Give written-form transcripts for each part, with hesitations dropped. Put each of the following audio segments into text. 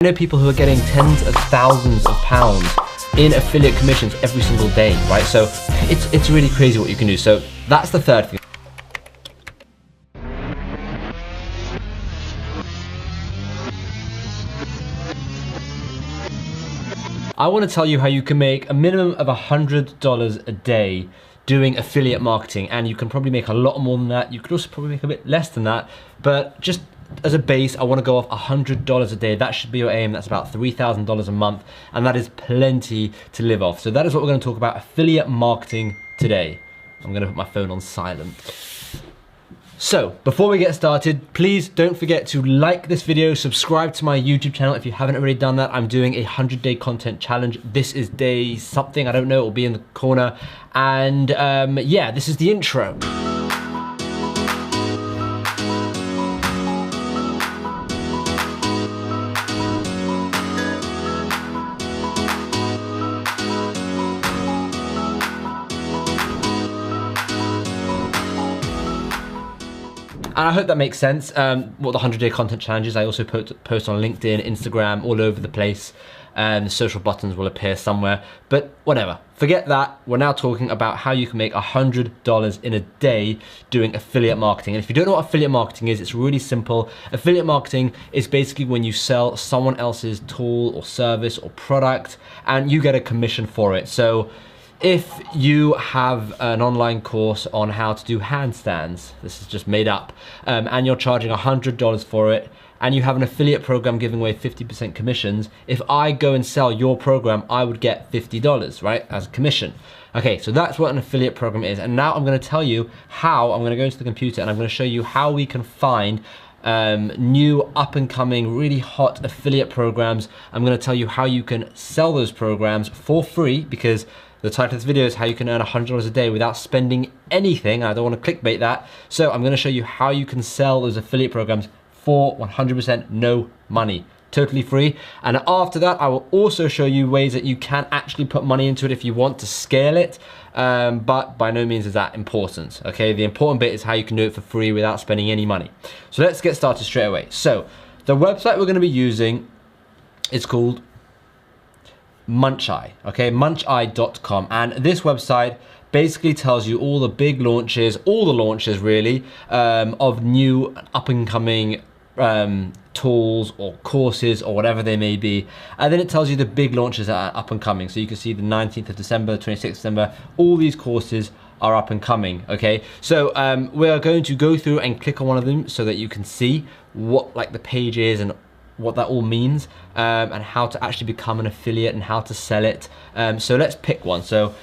I know people who are getting tens of thousands of pounds in affiliate commissions every single day, right? So it's really crazy what you can do. So that's the third thing. I want to tell you how you can make a minimum of $100 a day doing affiliate marketing, and you can probably make a lot more than that. You could also probably make a bit less than that, but just as a base, I want to go off $100 a day. That should be your aim. That's about $3,000 a month, and that is plenty to live off. So that is what we're going to talk about, affiliate marketing today. I'm going to put my phone on silent. So, before we get started, please don't forget to like this video, subscribe to my YouTube channel if you haven't already done that. I'm doing a 100-day content challenge. This is day something, I don't know, it will be in the corner. And yeah, this is the intro. And I hope that makes sense, what the 100-day content challenge is. I also post on LinkedIn, Instagram, all over the place. The social buttons will appear somewhere, but whatever. Forget that. We're now talking about how you can make $100 in a day doing affiliate marketing. And if you don't know what affiliate marketing is, it's really simple. Affiliate marketing is basically when you sell someone else's tool or service or product and you get a commission for it. So if you have an online course on how to do handstands, this is just made up, and you're charging $100 for it, and you have an affiliate program giving away 50% commissions, if I go and sell your program, I would get $50, right, as a commission. Okay, so that's what an affiliate program is. And now I'm gonna tell you how. I'm gonna go into the computer and I'm gonna show you how we can find new up and coming really hot affiliate programs. I'm gonna tell you how you can sell those programs for free, because the title of this video is how you can earn $100 a day without spending anything. I don't want to clickbait that. So I'm going to show you how you can sell those affiliate programs for 100% no money, totally free. And after that, I will also show you ways that you can actually put money into it if you want to scale it. But by no means is that important. Okay, the important bit is how you can do it for free without spending any money. So let's get started straight away. So the website we're going to be using is called Muncheye, okay, muncheye.com, and this website basically tells you all the big launches, all the launches really, of new up and coming tools or courses or whatever they may be, and then it tells you the big launches that are up and coming. So you can see the 19th of December, 26th of December, all these courses are up and coming, okay? So we're going to go through and click on one of them so that you can see what like the page is and what that all means, and how to actually become an affiliate and how to sell it. So let's pick one. So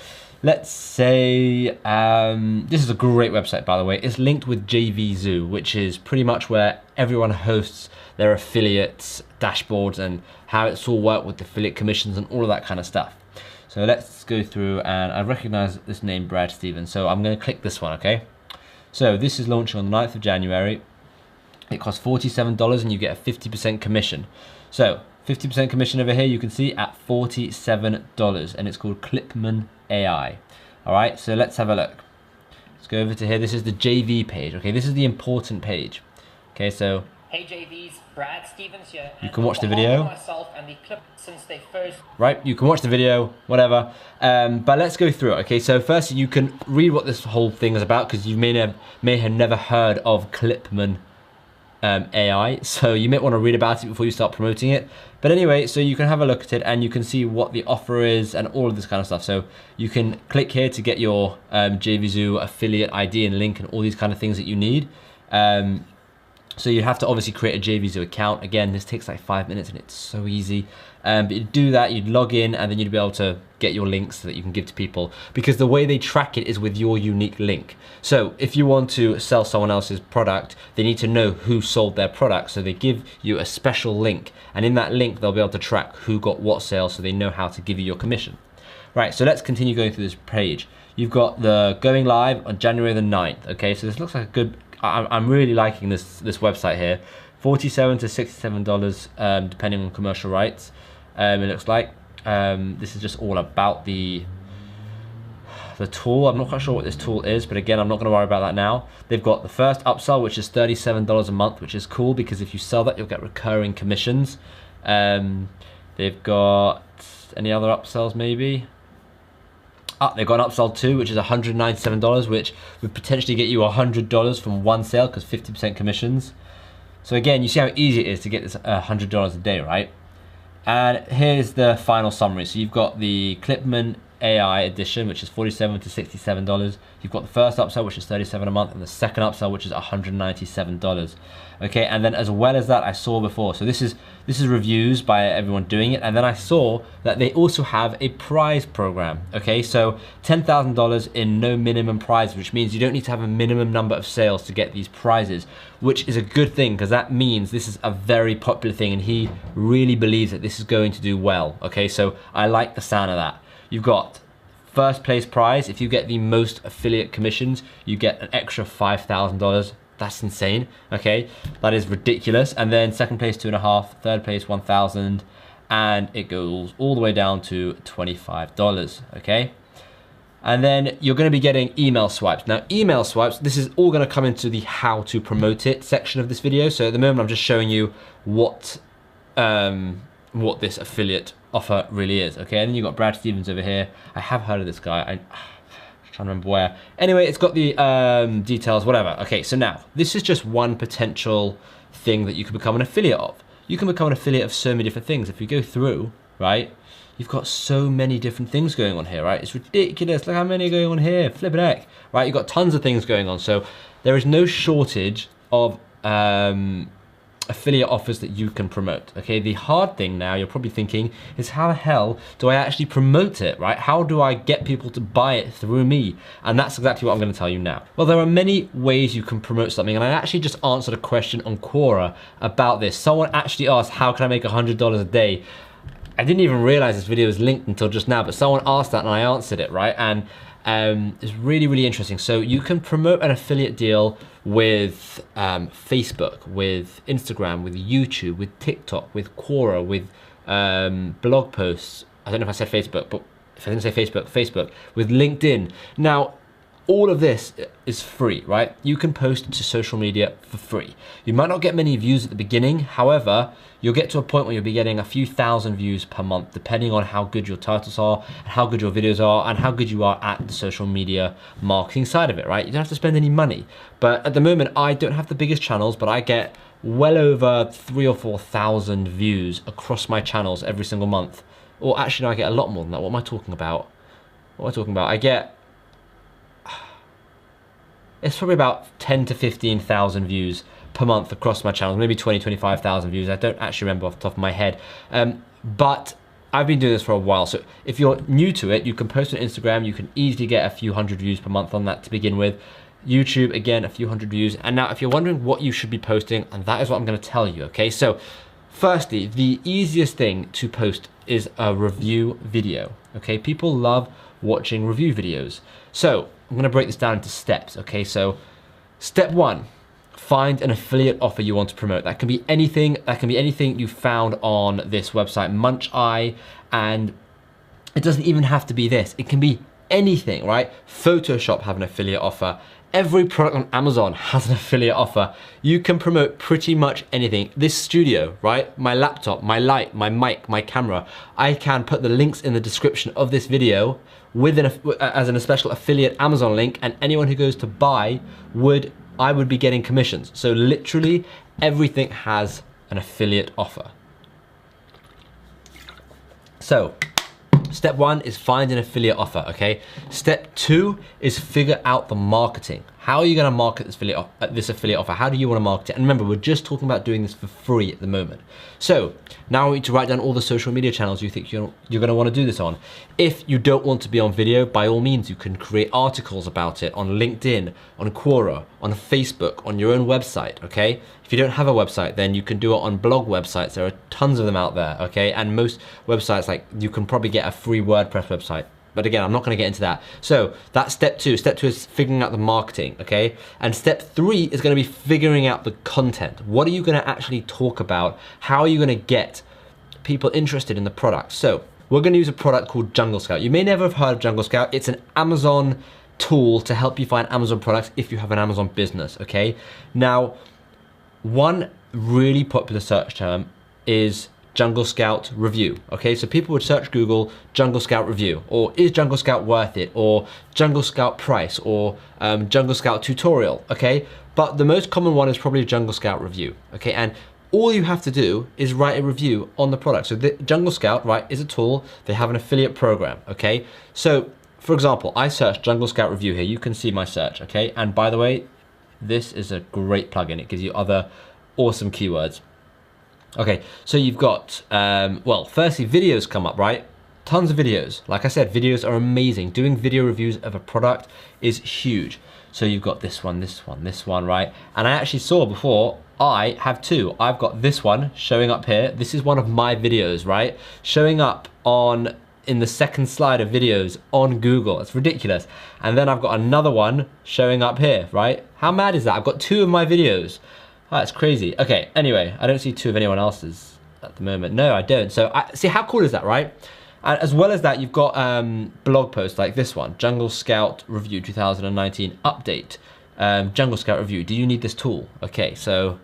let's say, this is a great website, by the way. It's linked with JVZoo, which is pretty much where everyone hosts their affiliates dashboards and how it's all worked with affiliate commissions and all of that kind of stuff. So let's go through, and I recognize this name, Brad Stevens. So I'm gonna click this one, okay? So this is launching on the 9th of January. It costs $47 and you get a 50% commission. So 50% commission over here, you can see at $47, and it's called Clipman AI. All right, so let's have a look. Let's go over to here. This is the JV page. Okay, this is the important page. Okay, so hey JVs, Brad Stevens here. You can watch the video. Myself and the clip since they first. Right, you can watch the video, whatever. But let's go through it. Okay, so first you can read what this whole thing is about, because you may have never heard of Clipman AI, so you may want to read about it before you start promoting it. But anyway, so you can have a look at it and you can see what the offer is and all of this kind of stuff. So you can click here to get your JVZoo affiliate ID and link and all these kind of things that you need. So you have to obviously create a JVZoo account. Again, this takes like 5 minutes and it's so easy. But you'd do that, you'd log in, and then you'd be able to get your links so that you can give to people, because the way they track it is with your unique link. So if you want to sell someone else's product, they need to know who sold their product. So they give you a special link, and in that link, they'll be able to track who got what sale, so they know how to give you your commission. Right, so let's continue going through this page. You've got the going live on January the 9th. Okay, so this looks like a good, I'm really liking this website here. $47 to $67, depending on commercial rights. It looks like this is just all about the tool. I'm not quite sure what this tool is, but again, I'm not going to worry about that now. They've got the first upsell, which is $37 a month, which is cool, because if you sell that, you'll get recurring commissions. They've got any other upsells maybe? They've got an upsell too, which is $197, which would potentially get you $100 from one sale because 50% commissions. So again, you see how easy it is to get this $100 a day, right? And here's the final summary. So you've got the Clipman AI edition, which is $47 to $67. You've got the first upsell, which is $37 a month, and the second upsell, which is $197. Okay, and then as well as that, I saw before. So this is reviews by everyone doing it, and then I saw that they also have a prize program. Okay, so $10,000 in no minimum prize, which means you don't need to have a minimum number of sales to get these prizes, which is a good thing because that means this is a very popular thing, and he really believes that this is going to do well. Okay, so I like the sound of that. You've got first place prize. If you get the most affiliate commissions, you get an extra $5,000. That's insane. Okay, that is ridiculous. And then second place, 2.5, third place, 1,000, and it goes all the way down to $25. Okay, and then you're going to be getting email swipes. Now, email swipes, this is all going to come into the how to promote it section of this video. So at the moment, I'm just showing you what this affiliate offer really is. Okay, and then you've got Brad Stevens over here. I have heard of this guy. I'm trying to remember where. Anyway, it's got the details, whatever. Okay, so now this is just one potential thing that you can become an affiliate of. You can become an affiliate of so many different things. If you go through, right, you've got so many different things going on here, right? It's ridiculous. Look how many are going on here. Flippin' heck, right? You've got tons of things going on. So there is no shortage of affiliate offers that you can promote. Okay, the hard thing now, you're probably thinking, is how the hell do I actually promote it, right? How do I get people to buy it through me? And that's exactly what I'm going to tell you now. Well, there are many ways you can promote something, and I actually just answered a question on Quora about this. Someone actually asked, how can I make $100 a day? I didn't even realize this video was linked until just now, but someone asked that and I answered it, right? And it's really, really interesting. So you can promote an affiliate deal with Facebook, with Instagram, with YouTube, with TikTok, with Quora, with blog posts. I don't know if I said Facebook, but if I didn't say Facebook, Facebook, with LinkedIn. Now, all of this is free, right? You can post to social media for free. You might not get many views at the beginning. However, you'll get to a point where you'll be getting a few thousand views per month, depending on how good your titles are, and how good your videos are, and how good you are at the social media marketing side of it, right? You don't have to spend any money. But at the moment, I don't have the biggest channels, but I get well over 3,000 or 4,000 views across my channels every single month. Or actually, no, I get a lot more than that. What am I talking about? What am I talking about? I get... It's probably about 10 to 15,000 views per month across my channel, maybe 20, 25,000 views. I don't actually remember off the top of my head, but I've been doing this for a while. So if you're new to it, you can post on Instagram. You can easily get a few hundred views per month on that to begin with. YouTube, again, a few hundred views. And now if you're wondering what you should be posting, and that is what I'm gonna tell you, okay? So firstly, the easiest thing to post is a review video, okay? People love watching review videos. So I'm gonna break this down into steps, okay? So step one, find an affiliate offer you want to promote. That can be anything. That can be anything you found on this website, Muncheye, and it doesn't even have to be this. It can be anything, right? Photoshop have an affiliate offer. Every product on Amazon has an affiliate offer. You can promote pretty much anything. This studio, right? My laptop, my light, my mic, my camera. I can put the links in the description of this video as a special affiliate Amazon link, and anyone who goes to buy I would be getting commissions. So literally everything has an affiliate offer. So step one is find an affiliate offer, okay? Step two is figure out the marketing. How are you gonna market this affiliate offer? How do you wanna market it? And remember, we're just talking about doing this for free at the moment. So now I want you to write down all the social media channels you think you're gonna wanna do this on. If you don't want to be on video, by all means, you can create articles about it on LinkedIn, on Quora, on Facebook, on your own website, okay? If you don't have a website, then you can do it on blog websites. There are tons of them out there, okay? And most websites, like, you can probably get a free WordPress website. But again, I'm not gonna get into that. So that's step two. Step two is figuring out the marketing, okay? And step three is gonna be figuring out the content. What are you gonna actually talk about? How are you gonna get people interested in the product? So we're gonna use a product called Jungle Scout. You may never have heard of Jungle Scout. It's an Amazon tool to help you find Amazon products if you have an Amazon business, okay? Now, one really popular search term is Jungle Scout review. Okay, so people would search Google Jungle Scout review, or is Jungle Scout worth it, or Jungle Scout price, or Jungle Scout tutorial. Okay, but the most common one is probably Jungle Scout review. Okay, and all you have to do is write a review on the product. So the Jungle Scout, right, is a tool. They have an affiliate program. Okay, so for example, I searched Jungle Scout review here. You can see my search. Okay, and by the way, this is a great plugin. It gives you other awesome keywords. Okay, so you've got, well, firstly, videos come up, right? Tons of videos. Like I said, videos are amazing. Doing video reviews of a product is huge. So you've got this one, this one, this one, right? And I actually saw before, I have two. I've got this one showing up here. This is one of my videos, right? Showing up in the second slide of videos on Google. It's ridiculous. And then I've got another one showing up here, right? How mad is that? I've got two of my videos. Oh, that's crazy. Okay, anyway, I don't see two of anyone else's at the moment. No, I don't. So see, how cool is that, right? And as well as that, you've got blog posts like this one, Jungle Scout Review 2019 Update. Jungle Scout Review, do you need this tool? Okay, so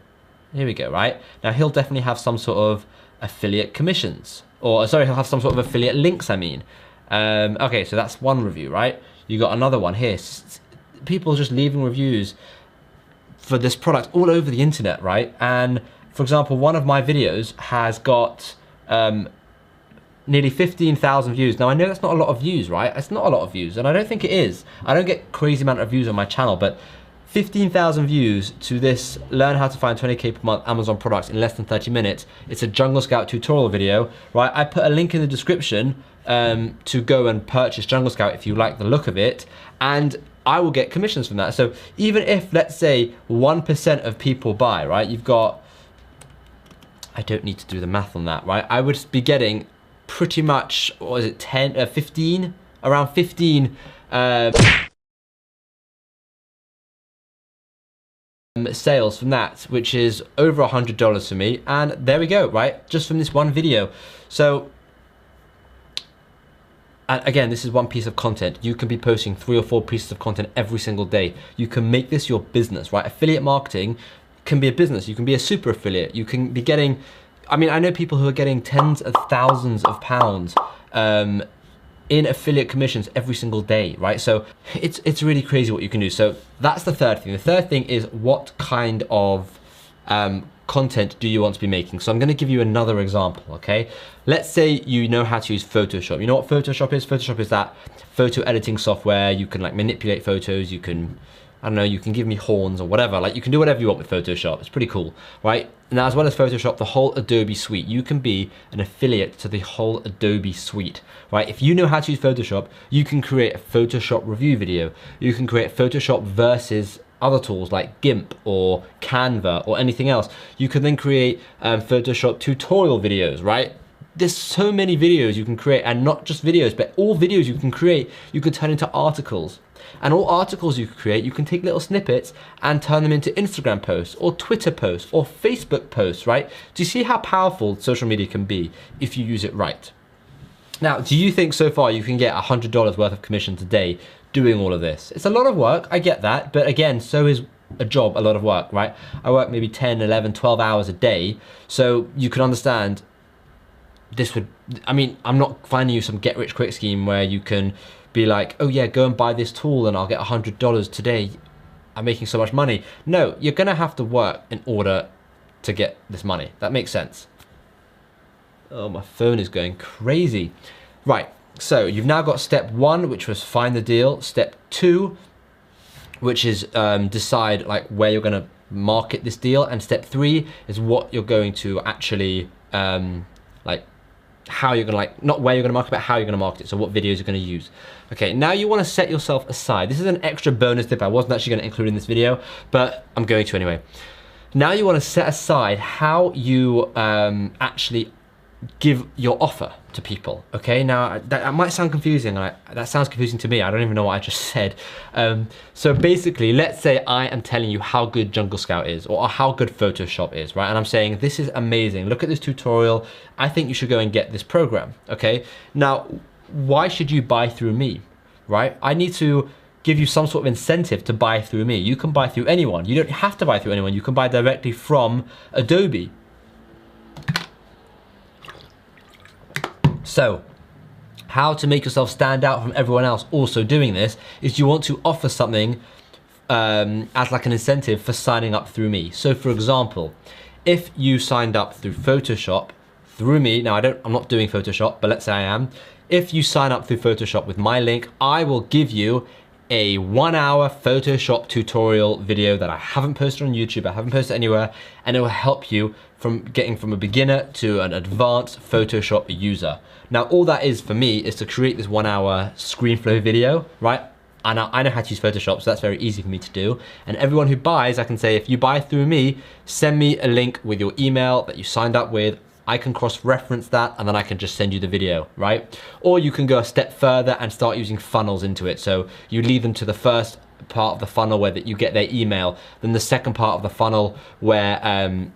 here we go, right? Now he'll definitely have some sort of affiliate commissions, or sorry, he'll have some sort of affiliate links, I mean. Okay, so that's one review, right? You got another one here. People just leaving reviews for this product all over the internet, right? And for example, one of my videos has got nearly 15,000 views. Now I know that's not a lot of views, right? It's not a lot of views, and I don't think it is. I don't get crazy amount of views on my channel, but 15,000 views to this learn how to find 20K per month Amazon products in less than 30 minutes. It's a Jungle Scout tutorial video, right? I put a link in the description to go and purchase Jungle Scout if you like the look of it, and I will get commissions from that. So even if, let's say, 1% of people buy, right? You've got, I don't need to do the math on that, right? I would be getting pretty much, what is it, 15? Around 15 sales from that, which is over $100 for me. And there we go, right? Just from this one video. So, and again, this is one piece of content. You can be posting 3 or 4 pieces of content every single day. You can make this your business, right? Affiliate marketing can be a business. You can be a super affiliate. You can be getting, I mean, I know people who are getting tens of thousands of pounds in affiliate commissions every single day, right? So it's really crazy what you can do. So that's the third thing. The third thing is, what kind of content do you want to be making? So I'm going to give you another example, okay? Let's say you know how to use Photoshop. You know what Photoshop is? Photoshop is that photo editing software. You can like manipulate photos. You can, I don't know, you can give me horns or whatever. Like you can do whatever you want with Photoshop. It's pretty cool, right? Now, as well as Photoshop, the whole Adobe suite. You can be an affiliate to the whole Adobe suite, right? If you know how to use Photoshop, you can create a Photoshop review video. You can create Photoshop versus other tools like GIMP or Canva or anything else. You can then create Photoshop tutorial videos, right? There's so many videos you can create, and not just videos, but all videos you can create, you can turn into articles. And all articles you can create, you can take little snippets and turn them into Instagram posts or Twitter posts or Facebook posts, right? Do you see how powerful social media can be if you use it right? Now, do you think so far you can get $100 worth of commissions a day doing all of this? It's a lot of work, I get that, but again, so is a job a lot of work, right? I work maybe 10, 11, 12 hours a day, so you can understand this would, I mean, I'm not finding you some get-rich-quick scheme where you can be like, oh yeah, go and buy this tool and I'll get $100 today. I'm making so much money. No, you're gonna have to work in order to get this money. That makes sense. Oh, my phone is going crazy. Right, so you've now got step 1, which was find the deal. Step 2, which is decide like where you're gonna market this deal. And step 3 is what you're going to actually, like how you're gonna, like, not where you're gonna market, but how you're gonna market it. So what videos you're gonna use. Okay, now you wanna set yourself aside. This is an extra bonus tip I wasn't actually gonna include in this video, but I'm going to anyway. Now you wanna set aside how you actually give your offer to people, okay? Now, that might sound confusing. That sounds confusing to me. I don't even know what I just said. So basically, let's say I am telling you how good Jungle Scout is or how good Photoshop is, right? And I'm saying, this is amazing. Look at this tutorial. I think you should go and get this program, okay? Now, why should you buy through me, right? I need to give you some sort of incentive to buy through me. You can buy through anyone. You don't have to buy through anyone. You can buy directly from Adobe. So, how to make yourself stand out from everyone else also doing this is you want to offer something as like an incentive for signing up through me. So for example, if you signed up through Photoshop through me, now I'm not doing Photoshop, but let's say I am. If you sign up through Photoshop with my link, I will give you a 1-hour Photoshop tutorial video that I haven't posted on YouTube, I haven't posted anywhere, and it will help you from getting from a beginner to an advanced Photoshop user. Now, all that is for me is to create this 1-hour ScreenFlow video, right? And I know how to use Photoshop, so that's very easy for me to do. And everyone who buys, I can say, if you buy through me, send me a link with your email that you signed up with. I can cross-reference that, and then I can just send you the video, right? Or you can go a step further and start using funnels into it. So you lead them to the first part of the funnel where you get their email, then the second part of the funnel where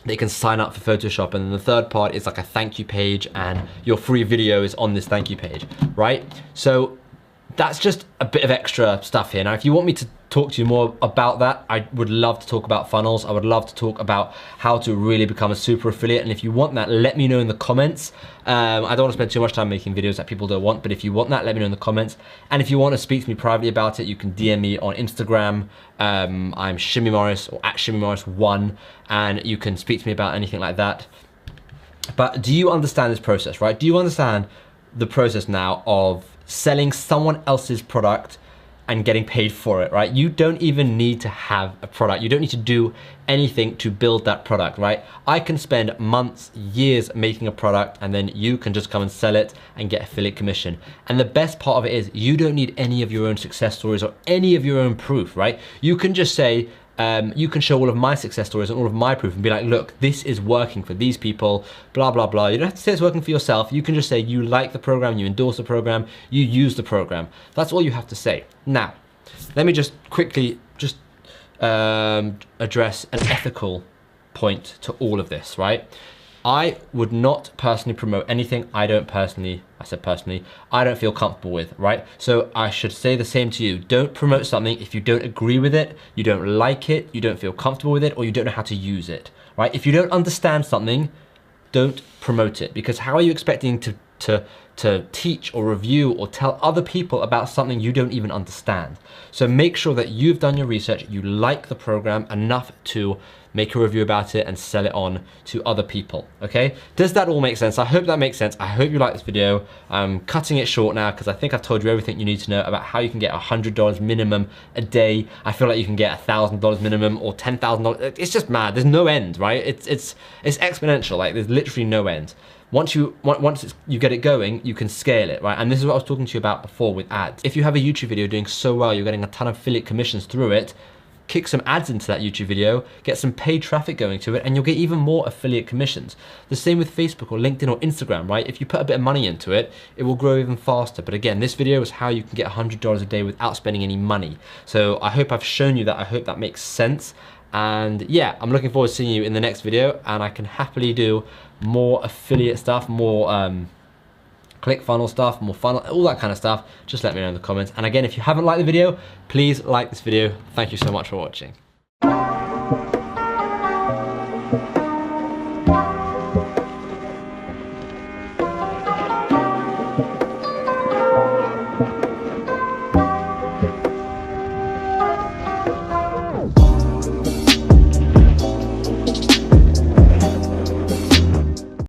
they can sign up for Photoshop, and then the third part is like a thank you page, and your free video is on this thank you page, right? So that's just a bit of extra stuff here. Now, if you want me to talk to you more about that, I would love to talk about funnels. I would love to talk about how to really become a super affiliate. And if you want that, let me know in the comments. I don't want to spend too much time making videos that people don't want, but if you want that, let me know in the comments. And if you want to speak to me privately about it, you can DM me on Instagram. I'm Shimmy Morris, or at Shimmy Morris1, and you can speak to me about anything like that. But do you understand this process, right? Do you understand the process now of selling someone else's product and getting paid for it, right? You don't even need to have a product. You don't need to do anything to build that product, right? I can spend months, years making a product, and then you can just come and sell it and get affiliate commission. And the best part of it is you don't need any of your own success stories or any of your own proof, right? You can just say, you can show all of my success stories and all of my proof and be like, look, this is working for these people, blah, blah, blah. You don't have to say it's working for yourself. You can just say you like the program, you endorse the program, you use the program. That's all you have to say. Now, let me just quickly just address an ethical point to all of this, right? I would not personally promote anything I don't feel comfortable with, right? So I should say the same to you. Don't promote something if you don't agree with it, you don't like it, you don't feel comfortable with it, or you don't know how to use it, right? If you don't understand something, don't promote it, because how are you expecting to teach or review or tell other people about something you don't even understand? So make sure that you've done your research, you like the program enough to make a review about it and sell it on to other people, okay? Does that all make sense? I hope that makes sense. I hope you like this video. I'm cutting it short now because I think I've told you everything you need to know about how you can get $100 minimum a day. I feel like you can get $1,000 minimum or $10,000. It's just mad. There's no end, right? It's exponential. Like, there's literally no end. Once you get it going, you can scale it, right? And this is what I was talking to you about before with ads. If you have a YouTube video doing so well, you're getting a ton of affiliate commissions through it, kick some ads into that YouTube video, get some paid traffic going to it, and you'll get even more affiliate commissions. The same with Facebook or LinkedIn or Instagram, right? If you put a bit of money into it, it will grow even faster. But again, this video is how you can get $100 a day without spending any money. So I hope I've shown you that. I hope that makes sense. And yeah, I'm looking forward to seeing you in the next video, and I can happily do more affiliate stuff, more ClickFunnels stuff, more funnel, all that kind of stuff. Just let me know in the comments. And again, if you haven't liked the video, please like this video. Thank you so much for watching.